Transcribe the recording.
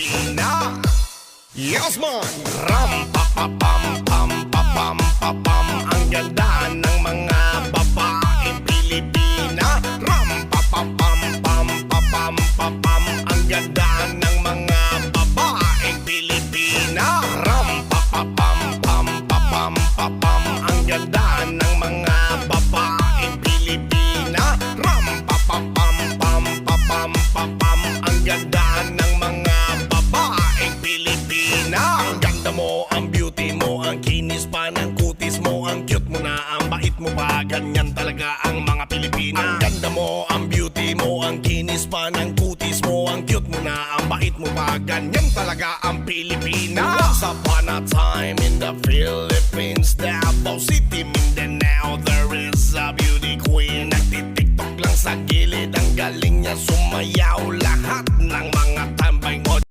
Pilipina. Yes man! Ram pa pa pam pam pa pam pa pam. Ang ganda ng mga babaeng Pilipina. Ram pa pa pam pam pa pam pa pam. Ang ganda ng mga babaeng Pilipina. Ram pa pa pam pam pa pam pa pam. Ang ganda ng mga babaeng Pilipina. Ram pa pa pam pam pa pam pa pam. Ang ganda ng mga babaeng Pilipina. Ang ganda mo, ang beauty mo, ang kinis pa ng kutis mo, ang cute mo na, ang bait mo pa, ganyan talaga ang mga Pilipina. Ang ganda mo, ang beauty mo, ang kinis pa ng kutis mo, ang cute mo na, ang bait mo pa, ganyan talaga ang Pilipina. Once upon a time in the Philippines, Davao City, Mindanao, there is a beauty queen. Nagtitiktok lang sa gilid, ang galing niya sumayaw. Lahat ng mga tambay mo